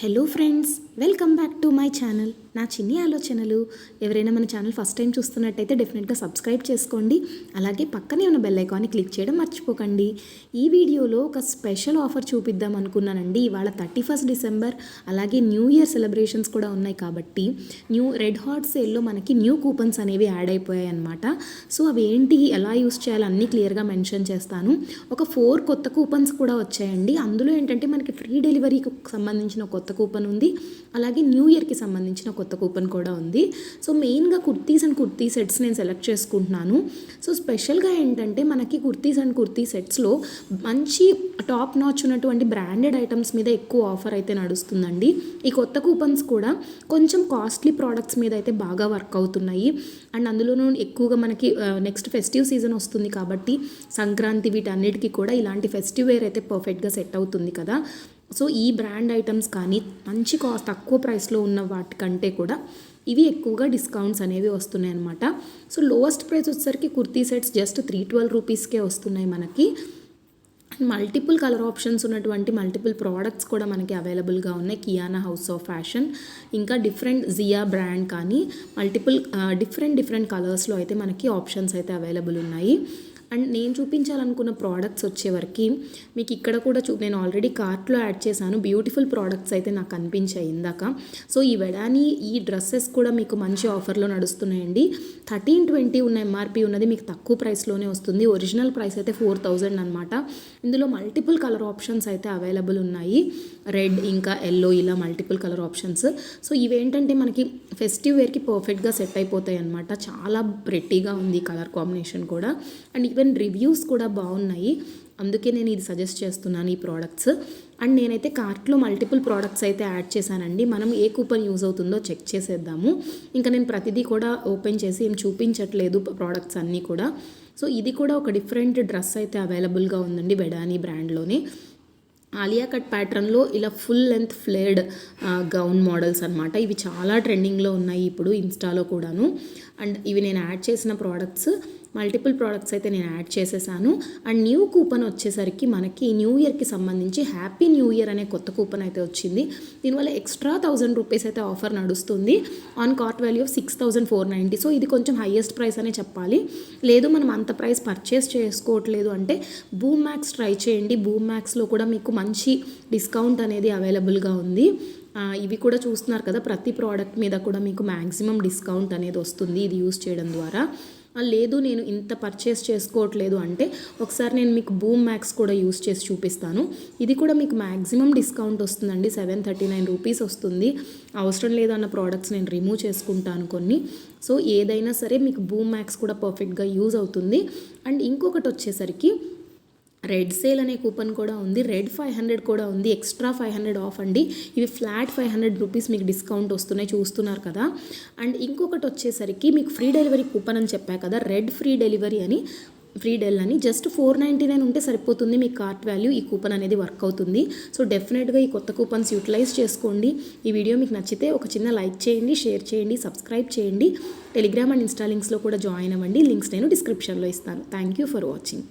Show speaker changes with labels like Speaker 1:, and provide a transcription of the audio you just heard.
Speaker 1: Hello friends, welcome back to my channel. నా చిన్ని ఆలోచనలు. ఎవరైనా మన ఛానల్ ఫస్ట్ టైం చూస్తున్నట్టయితే డెఫినెట్గా సబ్స్క్రైబ్ చేసుకోండి. అలాగే పక్కనే ఉన్న బెల్ ఐకాన్ని క్లిక్ చేయడం మర్చిపోకండి. ఈ వీడియోలో ఒక స్పెషల్ ఆఫర్ చూపిద్దాం అనుకున్నానండి. ఇవాళ 31 డిసెంబర్ అలాగే న్యూ ఇయర్ సెలబ్రేషన్స్ కూడా ఉన్నాయి కాబట్టి న్యూ రెడ్ హాట్ సేల్లో మనకి న్యూ కూపన్స్ అనేవి యాడ్ అయిపోయాయి అనమాట. సో అవి ఏంటి, ఎలా యూస్ చేయాలి అన్నీ క్లియర్గా మెన్షన్ చేస్తాను. ఒక 4 కొత్త కూపన్స్ కూడా వచ్చాయండి. అందులో ఏంటంటే మనకి ఫ్రీ డెలివరీకి సంబంధించిన కొత్త కూపన్ ఉంది, అలాగే న్యూ ఇయర్కి సంబంధించిన కొత్త కూపన్ కూడా ఉంది. సో మెయిన్గా కుర్తీస్ అండ్ కుర్తీ సెట్స్ నేను సెలెక్ట్ చేసుకుంటున్నాను. సో స్పెషల్గా ఏంటంటే మనకి కుర్తీస్ అండ్ కుర్తీ సెట్స్లో మంచి టాప్ నాచ్ ఉన్నటువంటి బ్రాండెడ్ ఐటమ్స్ మీద ఎక్కువ ఆఫర్ అయితే నడుస్తుందండి. ఈ కొత్త కూపన్స్ కూడా కొంచెం కాస్ట్లీ ప్రోడక్ట్స్ మీద అయితే బాగా వర్క్ అవుతున్నాయి. అండ్ అందులోనూ ఎక్కువగా మనకి నెక్స్ట్ ఫెస్టివ్ సీజన్ వస్తుంది కాబట్టి సంక్రాంతి వీటన్నిటికీ కూడా ఇలాంటి ఫెస్టివ్ వేర్ అయితే పర్ఫెక్ట్గా సెట్ అవుతుంది కదా. సో ఈ బ్రాండ్ ఐటమ్స్ కానీ మంచి తక్కువ ప్రైస్లో ఉన్న వాటికంటే కూడా ఇవి ఎక్కువగా డిస్కౌంట్స్ అనేవి వస్తున్నాయి అనమాట. సో లోయెస్ట్ ప్రైస్ వచ్చేసరికి కుర్తీ సెట్స్ జస్ట్ 312 రూపీస్కే వస్తున్నాయి మనకి. మల్టిపుల్ కలర్ ఆప్షన్స్ ఉన్నటువంటి మల్టిపుల్ ప్రోడక్ట్స్ కూడా మనకి అవైలబుల్గా ఉన్నాయి. కియానా హౌస్ ఆఫ్ ఫ్యాషన్, ఇంకా డిఫరెంట్ జియా బ్రాండ్ కానీ మల్టిపుల్ డిఫరెంట్ కలర్స్లో అయితే మనకి ఆప్షన్స్ అయితే అవైలబుల్ ఉన్నాయి. అండ్ నేను చూపించాలనుకున్న ప్రోడక్ట్స్ వచ్చేవరకు మీకు ఇక్కడ కూడా నేను ఆల్రెడీ కార్ట్లో యాడ్ చేశాను. బ్యూటిఫుల్ ప్రోడక్ట్స్ అయితే నాకు కనిపించాయి ఇందాక. సో ఈ వెడాని ఈ డ్రెస్సెస్ కూడా మీకు మంచి ఆఫర్లో నడుస్తున్నాయండి. 1320 ఉన్న ఎంఆర్పి ఉన్నది మీకు తక్కువ ప్రైస్లోనే వస్తుంది. ఒరిజినల్ ప్రైస్ అయితే 4000 అనమాట. ఇందులో మల్టిపుల్ కలర్ ఆప్షన్స్ అయితే అవైలబుల్ ఉన్నాయి. రెడ్ ఇంకా ఎల్లో ఇలా మల్టిపుల్ కలర్ ఆప్షన్స్. సో ఇవేంటంటే మనకి ఫెస్టివ్ వేర్కి పర్ఫెక్ట్గా సెట్ అయిపోతాయి అనమాట. చాలా ప్రెట్టీగా ఉంది కలర్ కాంబినేషన్ కూడా. అండ్ ఈవెన్ రివ్యూస్ కూడా బాగున్నాయి, అందుకే నేను ఇది సజెస్ట్ చేస్తున్నాను ఈ ప్రోడక్ట్స్. అండ్ నేనైతే కార్ట్లో మల్టిపుల్ ప్రోడక్ట్స్ అయితే యాడ్ చేశానండి. మనం ఏ కూపన్ యూజ్ అవుతుందో చెక్ చేసేద్దాము. ఇంకా నేను ప్రతిదీ కూడా ఓపెన్ చేసి ఏం చూపించట్లేదు ప్రోడక్ట్స్ అన్నీ కూడా. సో ఇది కూడా ఒక డిఫరెంట్ డ్రెస్ అయితే అవైలబుల్గా ఉందండి వెడాని బ్రాండ్లోనే. ఆలియా కట్ ప్యాటర్న్లో ఇలా full length flared gown models అనమాట. ఇవి చాలా ట్రెండింగ్లో ఉన్నాయి ఇప్పుడు ఇన్స్టాలో కూడాను. అండ్ ఇవి నేను యాడ్ చేసిన ప్రోడక్ట్స్, మల్టిపుల్ ప్రోడక్ట్స్ అయితే నేను యాడ్ చేసేసాను. అండ్ న్యూ కూపన్ వచ్చేసరికి మనకి న్యూ ఇయర్కి సంబంధించి హ్యాపీ న్యూ ఇయర్ అనే కొత్త కూపన్ అయితే వచ్చింది. దీనివల్ల ఎక్స్ట్రా 1000 రూపీస్ అయితే ఆఫర్ నడుస్తుంది on cart value of 6490. So ఇది కొంచెం హైయెస్ట్ ప్రైస్ అనే చెప్పాలి. లేదు మనం అంత ప్రైస్ పర్చేస్ చేసుకోవట్లేదు అంటే బూమ్ మ్యాక్స్ ట్రై చేయండి. బూమ్ మ్యాక్స్లో కూడా మీకు మంచి డిస్కౌంట్ అనేది అవైలబుల్గా ఉంది. ఇవి కూడా చూస్తున్నారు కదా, ప్రతి ప్రోడక్ట్ మీద కూడా మీకు మ్యాక్సిమం డిస్కౌంట్ అనేది వస్తుంది ఇది యూస్ చేయడం ద్వారా. లేదు నేను ఇంత పర్చేస్ చేసుకోవట్లేదు అంటే ఒకసారి నేను మీకు బూమ్ మ్యాక్స్ కూడా యూస్ చేసి చూపిస్తాను. ఇది కూడా మీకు మ్యాక్సిమం డిస్కౌంట్ వస్తుందండి. 739 రూపీస్ వస్తుంది. అవసరం లేదన్న ప్రోడక్ట్స్ నేను రిమూవ్ చేసుకుంటాను కొన్ని. సో ఏదైనా సరే మీకు బూమ్ మ్యాక్స్ కూడా పర్ఫెక్ట్గా యూజ్ అవుతుంది. అండ్ ఇంకొకటి వచ్చేసరికి రెడ్ సేల్ అనే కూపన్ కూడా ఉంది. రెడ్ 500 కూడా ఉంది. ఎక్స్ట్రా 500 ఆఫ్ అండి. ఇవి ఫ్లాట్ 500 రూపీస్ మీకు డిస్కౌంట్ వస్తున్నాయి, చూస్తున్నారు కదా. అండ్ ఇంకొకటి వచ్చేసరికి మీకు ఫ్రీ డెలివరీ కూపన్ అని చెప్పా కదా, రెడ్ ఫ్రీ డెలివరీ అని, ఫ్రీ డెల్ అని జస్ట్ 499 ఉంటే సరిపోతుంది మీ కార్ట్ వాల్యూ. ఈ కూపన్ అనేది వర్క్ అవుతుంది. సో డెఫినెట్గా ఈ కొత్త కూపన్స్ యూటిలైజ్ చేసుకోండి. ఈ వీడియో మీకు నచ్చితే ఒక చిన్న లైక్ చేయండి, షేర్ చేయండి, సబ్స్క్రైబ్ చేయండి. టెలిగ్రామ్ అండ్ ఇన్స్టా లింక్స్లో కూడా జాయిన్ అవ్వండి. లింక్స్ నేను డిస్క్రిప్షన్లో ఇస్తాను. Thank you for watching.